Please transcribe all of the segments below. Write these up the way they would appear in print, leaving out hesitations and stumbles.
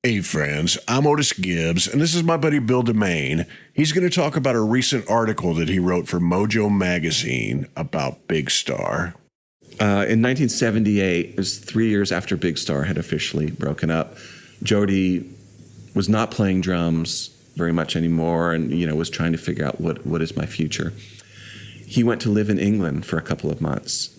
Hey friends, I'm Otis Gibbs, and this is my buddy Bill DeMain. He's going to talk about a recent article that he wrote for Mojo Magazine about Big Star. In 1978, it was 3 years after Big Star had officially broken up, Jody was not playing drums very much anymore and, was trying to figure out what is my future. He went to live in England for a couple of months,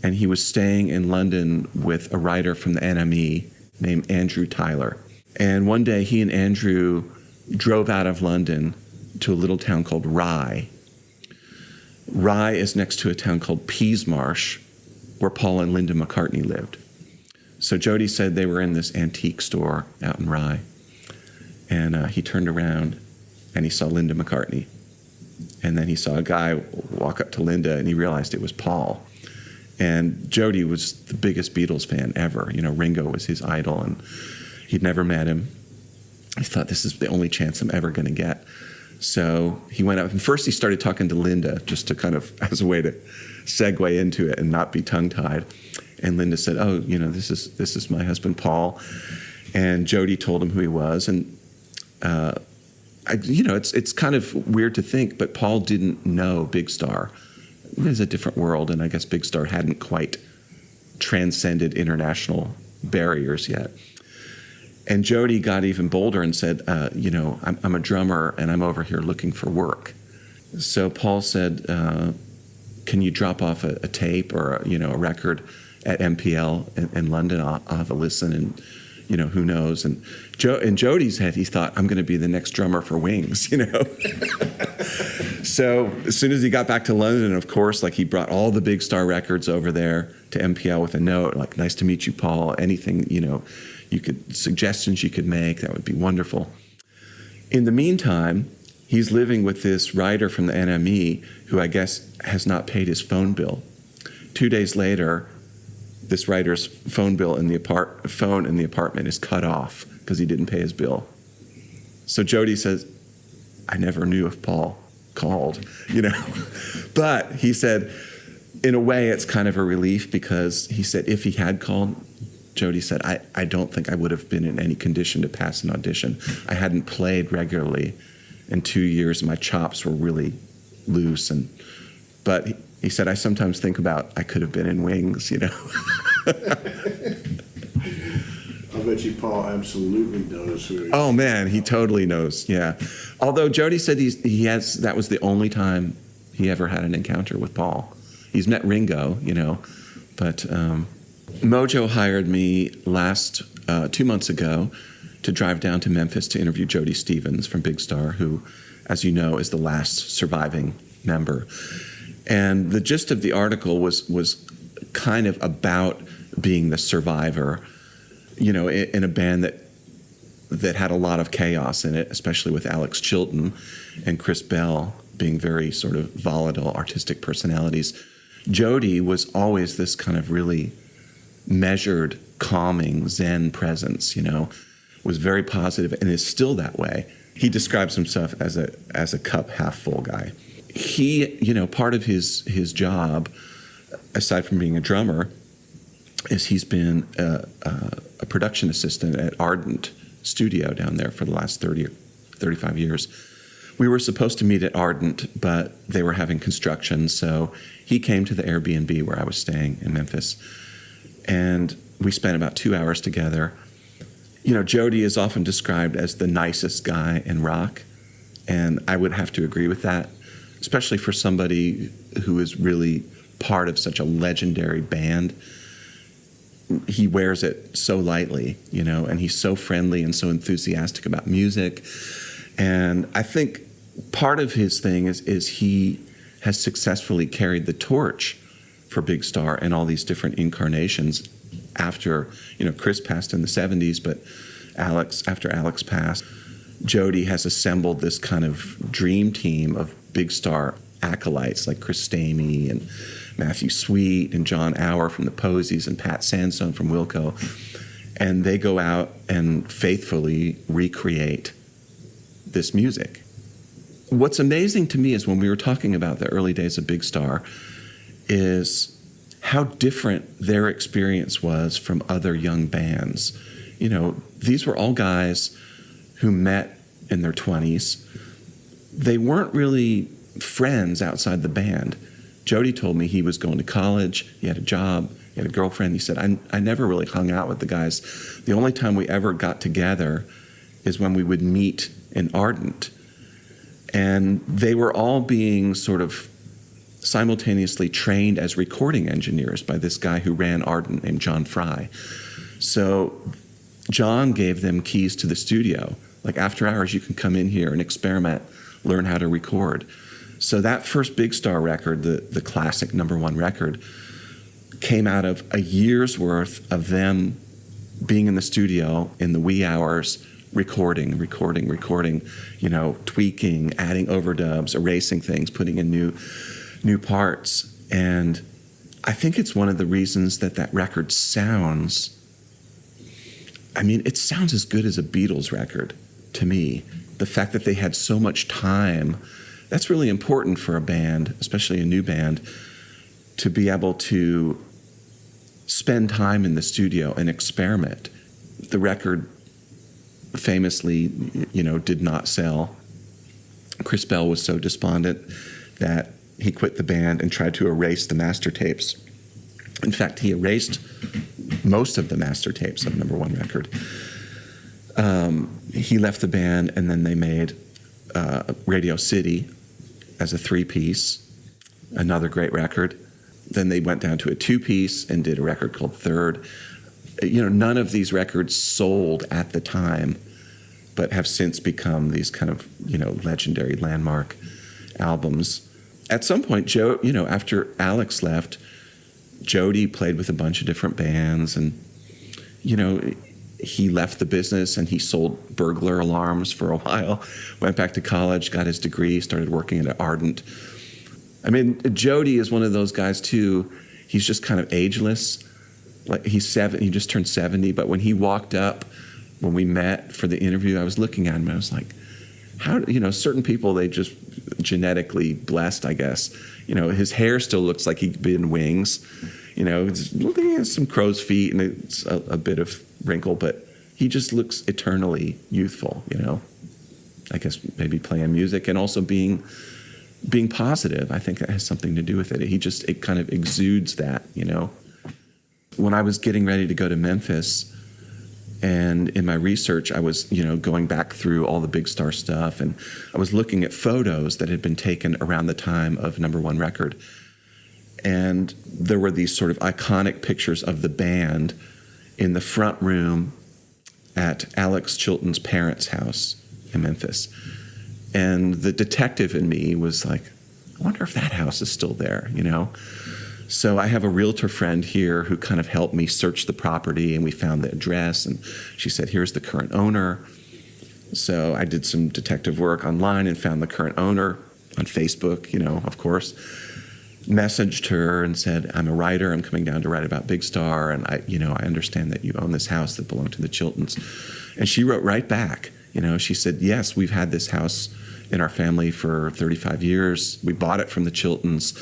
and he was staying in London with a writer from the NME named Andrew Tyler. And one day he and Andrew drove out of London to a little town called Rye. Rye is next to a town called Peasmarsh, where Paul and Linda McCartney lived. So Jody said they were in this antique store out in Rye. And he turned around and he saw Linda McCartney. And then he saw a guy walk up to Linda and he realized it was Paul. And Jody was the biggest Beatles fan ever. Ringo was his idol and he'd never met him. He thought, this is the only chance I'm ever going to get. So he went up, and first he started talking to Linda, just to kind of, as a way to segue into it and not be tongue-tied. And Linda said, oh, this is my husband, Paul. And Jody told him who he was. And, it's kind of weird to think, but Paul didn't know Big Star. It was a different world, and I guess Big Star hadn't quite transcended international barriers yet. And Jody got even bolder and said, I'm a drummer and I'm over here looking for work. So Paul said, can you drop off a tape or a record at MPL in London? I'll have a listen and, who knows? And in Jody's head, he thought, I'm going to be the next drummer for Wings, So as soon as he got back to London, of course, he brought all the Big Star records over there to MPL with a note, nice to meet you, Paul. Anything, suggestions you could make, that would be wonderful. In the meantime, he's living with this writer from the NME who I guess has not paid his phone bill. 2 days later, this writer's phone in the apartment is cut off because he didn't pay his bill. So Jody says, I never knew if Paul called, But he said, in a way, it's kind of a relief because he said if he had called, Jody said, I don't think I would have been in any condition to pass an audition. I hadn't played regularly in 2 years. My chops were really loose. But he said, I sometimes think about I could have been in Wings, I bet you Paul absolutely knows who he is. Oh, man, he totally knows, yeah. Although Jody said that was the only time he ever had an encounter with Paul. He's met Ringo, but Mojo hired me 2 months ago to drive down to Memphis to interview Jody Stevens from Big Star, who, as you know, is the last surviving member. And the gist of the article was kind of about being the survivor, in a band that had a lot of chaos in it, especially with Alex Chilton and Chris Bell being very sort of volatile artistic personalities. Jody was always this kind of really measured, calming, zen presence, was very positive and is still that way. He describes himself as a cup half full guy. He, part of his job, aside from being a drummer, is he's been a production assistant at Ardent Studio down there for the last 30 or 35 years. We were supposed to meet at Ardent, but they were having construction, so he came to the Airbnb where I was staying in Memphis, and we spent about 2 hours together. Jody is often described as the nicest guy in rock, and I would have to agree with that, especially for somebody who is really part of such a legendary band. He wears it so lightly, and he's so friendly and so enthusiastic about music. And I think part of his thing is he has successfully carried the torch for Big Star and all these different incarnations after, Chris passed in the 70s, but after Alex passed, Jody has assembled this kind of dream team of Big Star acolytes like Chris Stamey and Matthew Sweet and John Auer from the Posies and Pat Sandstone from Wilco. And they go out and faithfully recreate this music. What's amazing to me is when we were talking about the early days of Big Star is how different their experience was from other young bands. these were all guys who met in their 20s. They weren't really friends outside the band. Jody told me he was going to college, he had a job, he had a girlfriend. He said, I never really hung out with the guys. The only time we ever got together is when we would meet in Ardent. And they were all being sort of simultaneously trained as recording engineers by this guy who ran Ardent named John Fry. So John gave them keys to the studio. Like, after hours, you can come in here and experiment, learn how to record. So that first Big Star record, the classic #1 record, came out of a year's worth of them being in the studio in the wee hours, recording, you know, tweaking, adding overdubs, erasing things, putting in new parts. And I think it's one of the reasons that record sounds, I mean, it sounds as good as a Beatles record to me. The fact that they had so much time, that's really important for a band, especially a new band, to be able to spend time in the studio and experiment. The record famously, you know, did not sell. Chris Bell was so despondent that he quit the band and tried to erase the master tapes. In fact, he erased most of the master tapes of #1 record. He left the band, and then they made Radio City as a 3-piece, another great record. Then they went down to a 2-piece and did a record called Third. You know, none of these records sold at the time, but have since become these kind of, you know, legendary landmark albums. At some point, you know, after Alex left, Jody played with a bunch of different bands, and, you know, he left the business and he sold burglar alarms for a while, went back to college, got his degree, started working at Ardent. I mean, Jody is one of those guys too. He's just kind of ageless. Like, he just turned 70, but when he walked up, when we met for the interview, I was looking at him and I was like, how, you know, certain people, they just genetically blessed, I guess. You know, his hair still looks like he'd been wings. You know, he has some crow's feet and it's a bit of wrinkle, but he just looks eternally youthful, you know. I guess maybe playing music and also being positive. I think that has something to do with it. It kind of exudes that, you know. When I was getting ready to go to Memphis, and in my research, I was, you know, going back through all the Big Star stuff, and I was looking at photos that had been taken around the time of #1 record. And there were these sort of iconic pictures of the band in the front room at Alex Chilton's parents' house in Memphis. And the detective in me was like, I wonder if that house is still there, you know? So I have a realtor friend here who kind of helped me search the property, and we found the address, and she said, here's the current owner. So I did some detective work online and found the current owner on Facebook, you know, of course. Messaged her and said, I'm a writer, I'm coming down to write about Big Star, and I understand that you own this house that belonged to the Chiltons. And she wrote right back, you know, she said, yes, we've had this house in our family for 35 years. We bought it from the Chiltons.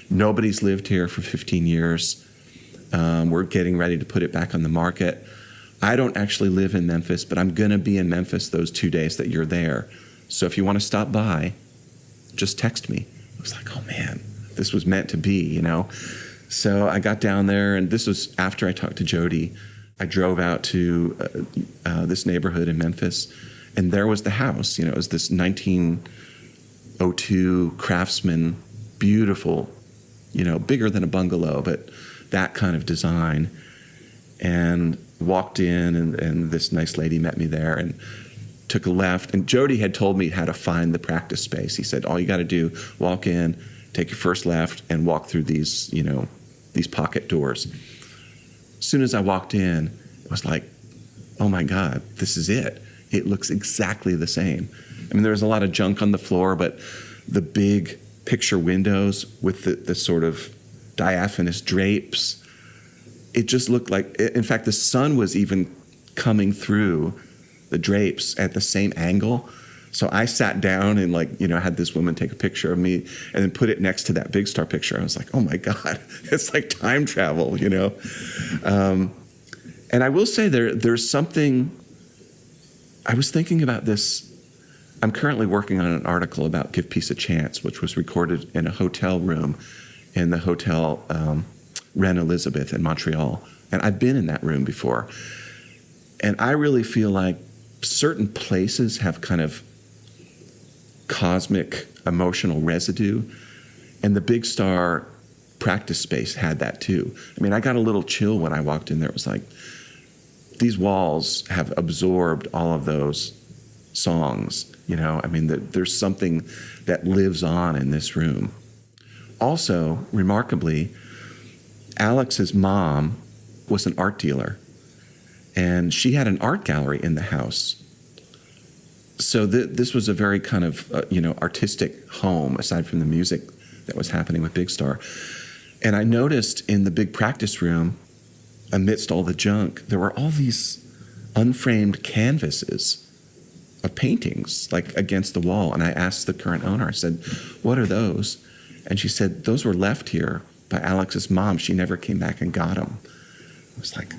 Nobody's lived here for 15 years. We're getting ready to put it back on the market. I don't actually live in Memphis, but I'm going to be in Memphis those 2 days that you're there. So if you want to stop by, just text me. I was like, oh man, this was meant to be, you know? So I got down there, and this was after I talked to Jody. I drove out to this neighborhood in Memphis, and there was the house. You know, it was this 1902 Craftsman, beautiful, you know, bigger than a bungalow, but that kind of design. And walked in, and this nice lady met me there and took a left. And Jody had told me how to find the practice space. He said, all you got to do, walk in, take your first left, and walk through these, you know, these pocket doors. As soon as I walked in, it was like, oh my God, this is it. It looks exactly the same. I mean, there was a lot of junk on the floor, but the big picture windows with the sort of diaphanous drapes, it just looked like, in fact, the sun was even coming through the drapes at the same angle. So I sat down and, like, you know, had this woman take a picture of me and then put it next to that Big Star picture. I was like, oh my God, it's like time travel, you know? And I will say there's something I was thinking about this. I'm currently working on an article about Give Peace a Chance, which was recorded in a hotel room in the Hotel Reine Elizabeth in Montreal. And I've been in that room before. And I really feel like certain places have kind of cosmic emotional residue. And the Big Star practice space had that too. I mean, I got a little chill when I walked in there. It was like, these walls have absorbed all of those songs, you know? I mean, there's something that lives on in this room. Also, remarkably, Alex's mom was an art dealer, and she had an art gallery in the house. So this was a very kind of, artistic home, aside from the music that was happening with Big Star. And I noticed in the big practice room, amidst all the junk, there were all these unframed canvases of paintings, like against the wall. And I asked the current owner, I said, what are those? And she said, those were left here by Alex's mom. She never came back and got them. I was like,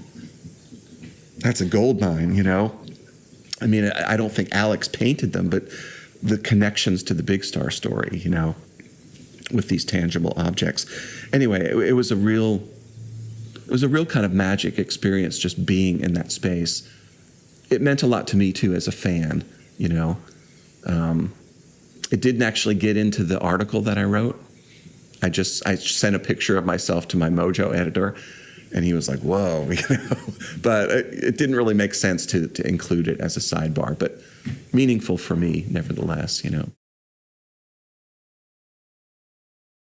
that's a gold mine, you know? I mean, I don't think Alex painted them, but the connections to the Big Star story, you know, with these tangible objects. Anyway, it was a real kind of magic experience just being in that space. It meant a lot to me too as a fan, you know. It didn't actually get into the article that I wrote. I sent a picture of myself to my Mojo editor, and he was like, whoa, you know. But it didn't really make sense to include it as a sidebar, but meaningful for me nevertheless, you know.